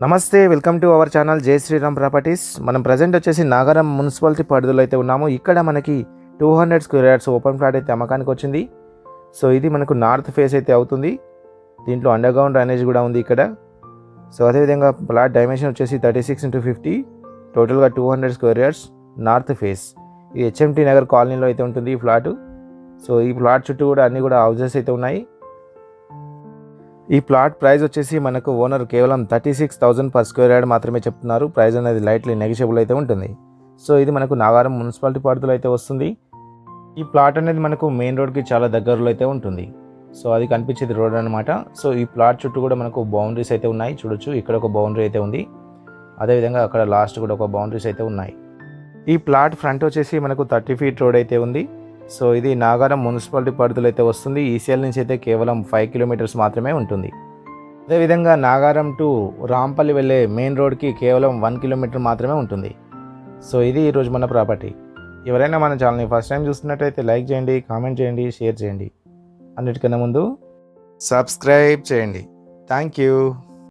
నమస్తే, welcome to our channel జై Sriram properties. మనం ప్రజెంట్ వచ్చేసి నాగారం మున్సిపాలిటీ పరిధిలో అయితే ఉన్నాము. ఇక్కడ మనకి 200 స్క్వేర్ యార్డ్స్ ఓపెన్ ఫ్లాట్ అయితే అమ్మకానికి వచ్చింది. సో ఇది మనకు నార్త్ ఫేస్ అయితే అవుతుంది. దీంట్లో అండర్ గ్రౌండ్ డ్రైనేజ్ కూడా ఉంది ఇక్కడ. సో అదేవిధంగా ఫ్లాట్ డైమెన్షన్ వచ్చేసి 36x50, టోటల్గా 200 స్క్వేర్ యార్డ్స్, నార్త్ ఫేస్. ఇది హెచ్ఎంటీ నగర్ కాలనీలో అయితే ఉంటుంది ఈ ఫ్లాటు. సో ఈ ఫ్లాట్ చుట్టూ కూడా అన్నీ కూడా హౌజెస్ అయితే ఉన్నాయి. ఈ ప్లాట్ ప్రైస్ వచ్చేసి మనకు ఓనర్ కేవలం 36,000 పర్ స్క్వేర్ యార్డ్ మాత్రమే చెప్తున్నారు. ప్రైస్ అనేది లైట్లీ నెగిషియబుల్ అయితే ఉంటుంది. సో ఇది మనకు నాగారం మున్సిపాలిటీ పరిధిలో అయితే వస్తుంది. ఈ ప్లాట్ అనేది మనకు మెయిన్ రోడ్కి చాలా దగ్గరలో అయితే ఉంటుంది. సో అది కనిపించేది రోడ్ అనమాట. సో ఈ ప్లాట్ చుట్టూ కూడా మనకు బౌండరీస్ అయితే ఉన్నాయి. చూడొచ్చు, ఇక్కడ ఒక బౌండరీ అయితే ఉంది. అదేవిధంగా అక్కడ లాస్ట్ కూడా ఒక బౌండరీస్ అయితే ఉన్నాయి. ఈ ప్లాట్ ఫ్రంట్ వచ్చేసి మనకు 30 ఫీట్ రోడ్ అయితే ఉంది. సో ఇది నాగారం మున్సిపాలిటీ పరిధిలో అయితే వస్తుంది. ఈసీఎల్ నుంచి అయితే కేవలం 5 కిలోమీటర్స్ మాత్రమే ఉంటుంది. అదేవిధంగా నాగారం టు రాంపల్లి వెళ్ళే మెయిన్ రోడ్కి కేవలం 1 కిలోమీటర్ మాత్రమే ఉంటుంది. సో ఇది ఈరోజు మన ప్రాపర్టీ. ఎవరైనా మన ఛానల్ని ఫస్ట్ టైం చూస్తున్నట్టయితే లైక్ చేయండి, కామెంట్ చేయండి, షేర్ చేయండి. అన్నిటికన్నా ముందు సబ్స్క్రైబ్ చేయండి. Thank you.